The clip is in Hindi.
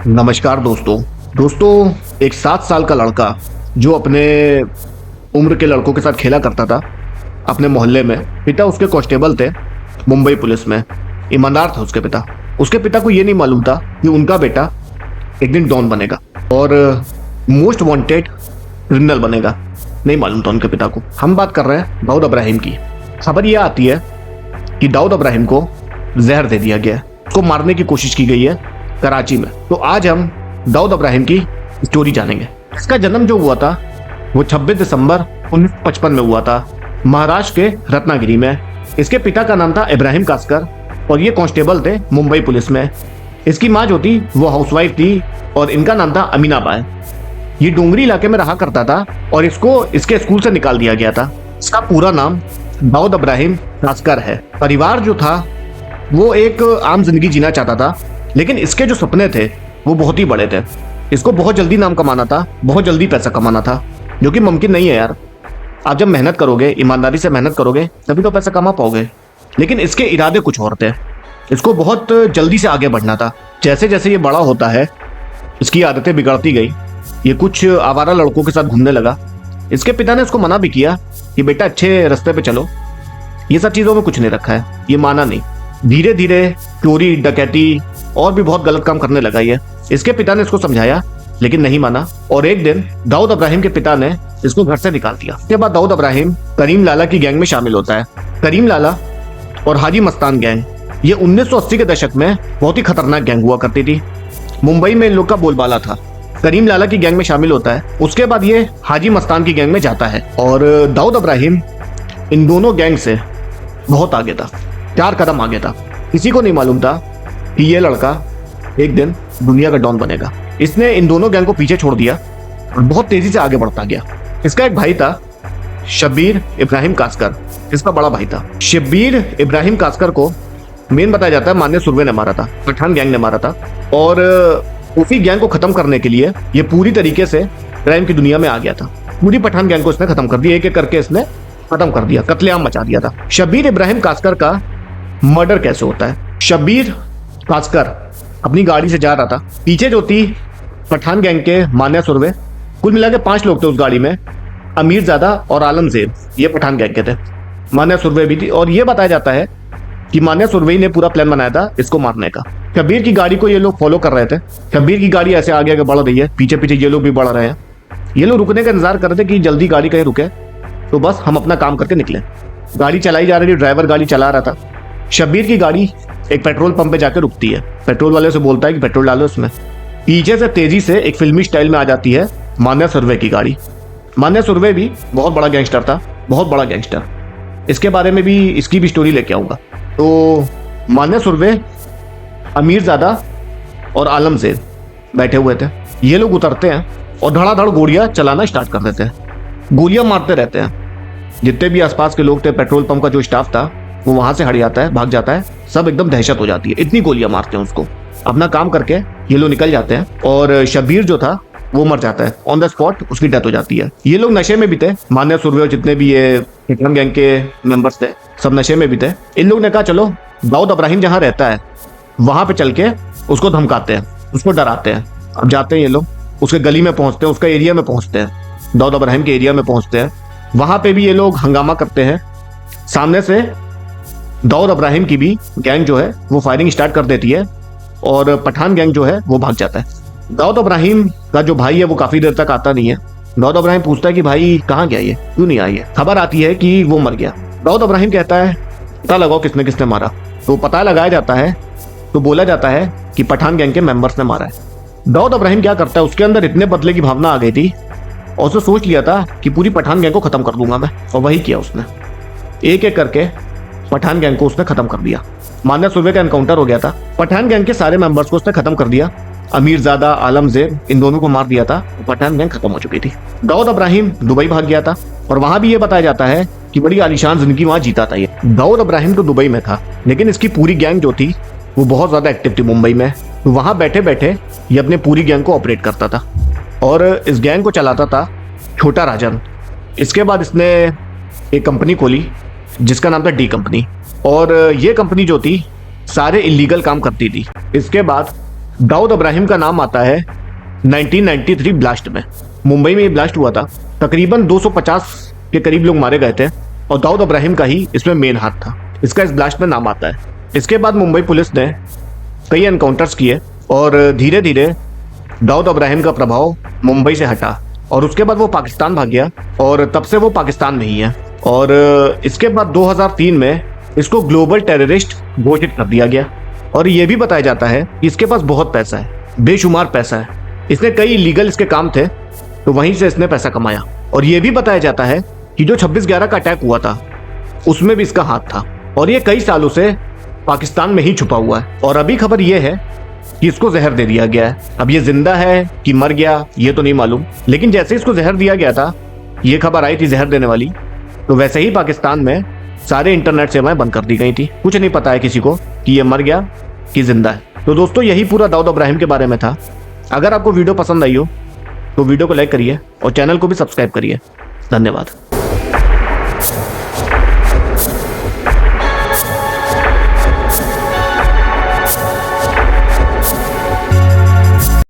नमस्कार दोस्तों एक 7 साल का लड़का जो अपने उम्र के लड़कों के साथ खेला करता था अपने मोहल्ले में। पिता उसके कांस्टेबल थे मुंबई पुलिस में। ईमानदार था उसके पिता को ये नहीं मालूम था कि उनका बेटा एक दिन डॉन बनेगा और मोस्ट वांटेड क्रिमिनल बनेगा। नहीं मालूम था उनके पिता को। हम बात कर रहे हैं दाऊद इब्राहिम की। खबर यह आती है कि दाऊद इब्राहिम को जहर दे दिया गया है, उसको मारने की कोशिश की गई है कराची में। तो आज हम दाऊद इब्राहिम की स्टोरी जानेंगे। इसका जन्म जो हुआ था वो 26 दिसंबर 1955 में हुआ था महाराष्ट्र के रत्नागिरी में। इसके पिता का नाम था इब्राहिम कासकर और ये कांस्टेबल थे मुंबई पुलिस में। इसकी माँ जो थी वो हाउसवाइफ थी और इनका नाम था अमीना बाई। ये डोंगरी इलाके में रहा करता था और इसको इसके स्कूल से निकाल दिया गया था। इसका पूरा नाम दाऊद इब्राहिम कासकर है। परिवार जो था वो एक आम जिंदगी जीना चाहता था, लेकिन इसके जो सपने थे वो बहुत ही बड़े थे। इसको बहुत जल्दी नाम कमाना था, बहुत जल्दी पैसा कमाना था, जो कि मुमकिन नहीं है यार। आप जब मेहनत करोगे, ईमानदारी से मेहनत करोगे, तभी तो पैसा कमा पाओगे। लेकिन इसके इरादे कुछ और थे। इसको बहुत जल्दी से आगे बढ़ना था। जैसे जैसे ये बड़ा होता है इसकी आदतें बिगड़ती गई। ये कुछ आवारा लड़कों के साथ घूमने लगा। इसके पिता ने उसको मना भी किया कि बेटा अच्छे रास्ते पे चलो, ये सब चीज़ों में कुछ नहीं रखा है। ये माना नहीं। धीरे धीरे चोरी, डकैती और भी बहुत गलत काम करने लगा ये। इसके पिता ने इसको समझाया लेकिन नहीं माना और एक दिन दाऊद इब्राहिम के पिता ने इसको घर से निकाल दिया। उसके बाद दाऊद इब्राहिम करीम लाला की गैंग में शामिल होता है। करीम लाला और हाजी मस्तान गैंग, ये 1980 के दशक में बहुत ही खतरनाक गैंग हुआ करती थी। मुंबई में इन लोग का बोलबाला था। करीम लाला की गैंग में शामिल होता है, उसके बाद ये हाजी मस्तान की गैंग में जाता है और दाऊद इब्राहिम इन दोनों गैंग से बहुत आगे था, 4 कदम आगे था। किसी को नहीं मालूम था कि ये लड़का एक दिन दुनिया का डॉन बनेगा। इसने इन दोनों गैंग को पीछे छोड़ दिया और बहुत तेजी से आगे बढ़ता गया। इसका एक भाई था शब्बीर इब्राहिम कासकर, इसका बड़ा भाई था। शब्बीर इब्राहिम कासकर को मेन बताया जाता है मान्य सुरवे ने मारा था, पठान गैंग ने मारा था और उसी गैंग को खत्म करने के लिए ये पूरी तरीके से क्राइम की दुनिया में आ गया था। पूरी पठान गैंग को इसने खत्म कर दिया, एक एक करके इसने खत्म कर दिया, कत्लेआम मचा दिया था। शब्बीर इब्राहिम कासकर का मर्डर कैसे होता है? शब्बीर कासकर अपनी गाड़ी से जा रहा था, पीछे जो थी पठान गैंग के मान्या सुरवे, कुल मिला के 5 लोग थे उस गाड़ी में। अमीरजादा और आलमजेब ये पठान गैंग के थे, मान्या सुरवे भी थी। और ये बताया जाता है कि मान्या सुरवे ने पूरा प्लान बनाया था इसको मारने का। शब्बीर की गाड़ी को ये लोग फॉलो कर रहे थे। शब्बीर की गाड़ी ऐसे आगे आगे बढ़ रही है, पीछे पीछे ये लोग भी बढ़ रहे हैं। ये लोग रुकने का इंतजार कर रहे थे कि जल्दी गाड़ी कहीं रुके तो बस हम अपना काम करके निकले। गाड़ी चलाई जा रही थी, ड्राइवर गाड़ी चला रहा था। शब्बीर की गाड़ी एक पेट्रोल पंप पे जाकर रुकती है। पेट्रोल वाले से बोलता है कि पेट्रोल डालो इसमें। पीछे से तेजी से एक फिल्मी स्टाइल में आ जाती है मान्या सुरवे की गाड़ी। मान्या सुरवे भी बहुत बड़ा गैंगस्टर था, बहुत बड़ा गैंगस्टर। इसके बारे में भी इसकी भी स्टोरी लेके आऊंगा। तो मान्या सुरवे, अमीरजादा और आलमजेब बैठे हुए थे। ये लोग उतरते हैं और धड़ाधड़ गोलियां चलाना स्टार्ट कर देते हैं। गोलियां मारते रहते हैं। जितने भी आसपास के लोग थे, पेट्रोल पंप का जो स्टाफ था वो वहां से हट जाता है, भाग जाता है। सब एकदम दहशत हो जाती है, इतनी गोलियां मारते हैं उसको। अपना काम करके ये लोग निकल जाते हैं और शब्बीर जो था वो मर जाता है ऑन द स्पॉट, उसकी डेथ हो जाती है। ये लोग नशे में भी थे, मान्या सुरवे और जितने भी ये पठान गैंग के मेंबर्स थे सब नशे में भी थे। इन लोग ने कहा चलो दाऊद इब्राहिम जहाँ रहता है वहां पे चल के उसको धमकाते हैं, उसको डराते हैं। अब जाते हैं ये लोग, उसके गली में पहुंचते हैं, उसके एरिया में पहुंचते हैं, दाऊद इब्राहिम के एरिया में पहुंचते हैं। वहां पे भी ये लोग हंगामा करते हैं। सामने से दाऊद इब्राहिम की भी गैंग जो है वो फायरिंग स्टार्ट कर देती है और पठान गैंग जो है वो भाग जाता है। दाऊद इब्राहिम का जो भाई है वो काफी देर तक आता नहीं है। दाऊद इब्राहिम पूछता है कि भाई कहाँ गया, ये क्यों नहीं आई है? खबर आती है कि वो मर गया। दाऊद इब्राहिम कहता है पता लगाओ किसने किसने मारा। तो पता लगाया जाता है तो बोला जाता है कि पठान गैंग के मेंबर्स ने मारा है। दाऊद इब्राहिम क्या करता है, उसके अंदर इतने बदले की भावना आ गई थी और उसने सोच लिया था कि पूरी पठान गैंग को खत्म कर दूंगा मैं। और वही किया उसने, एक एक करके पठान गैंग को उसने खत्म कर दिया। मान्या सुरवे का एनकाउंटर हो गया था, पठान गैंग के सारे मेंबर्स को उसने खत्म कर दिया। अमीरजादा, आलमजेब इन दोनों को मार दिया था, पठान गैंग खत्म हो चुकी थी। दाऊद इब्राहिम दुबई भाग गया था और वहां भी ये बताया जाता है कि बड़ी आलीशान जिंदगी वहां जीता था ये। दाऊद इब्राहिम तो दुबई में था, लेकिन इसकी पूरी गैंग जो थी वो बहुत ज्यादा एक्टिव थी मुंबई में। तो वहां बैठे बैठे ये अपने पूरी गैंग को ऑपरेट करता था और इस गैंग को चलाता था छोटा राजन। इसके बाद इसने एक कंपनी खोली जिसका नाम था डी कंपनी और ये कंपनी जो थी सारे इलीगल काम करती थी। इसके बाद दाऊद इब्राहिम का नाम आता है 1993 ब्लास्ट में। मुंबई में ये ब्लास्ट हुआ था। तकरीबन 250 के करीब लोग मारे गए थे और दाऊद इब्राहिम का ही इसमें मेन हाथ था। इसका इस ब्लास्ट में नाम आता है। इसके बाद मुंबई पुलिस ने कई एनकाउंटर्स किए और धीरे धीरे दाऊद इब्राहिम का प्रभाव मुंबई से हटा और उसके बाद वो पाकिस्तान भाग गया और तब से वो पाकिस्तान में ही है। और इसके बाद 2003 में इसको ग्लोबल टेररिस्ट घोषित कर दिया गया। और ये भी बताया जाता है कि इसके पास बहुत पैसा है, बेशुमार पैसा है। इसने कई लीगल इसके काम थे तो वहीं से इसने पैसा कमाया। और ये भी बताया जाता है कि जो 26/11 का अटैक हुआ था उसमें भी इसका हाथ था और ये कई सालों से पाकिस्तान में ही छुपा हुआ है। और अभी खबर ये है कि इसको जहर दे दिया गया है। अब ये जिंदा है कि मर गया ये तो नहीं मालूम, लेकिन जैसे इसको जहर दिया गया था, ये खबर आई थी जहर देने वाली, तो वैसे ही पाकिस्तान में सारे इंटरनेट सेवाएं बंद कर दी गई थी। कुछ नहीं पता है किसी को कि ये मर गया कि जिंदा है। तो दोस्तों यही पूरा दाऊद इब्राहिम के बारे में था। अगर आपको वीडियो पसंद आई हो तो वीडियो को लाइक करिए और चैनल को भी सब्सक्राइब करिए। धन्यवाद।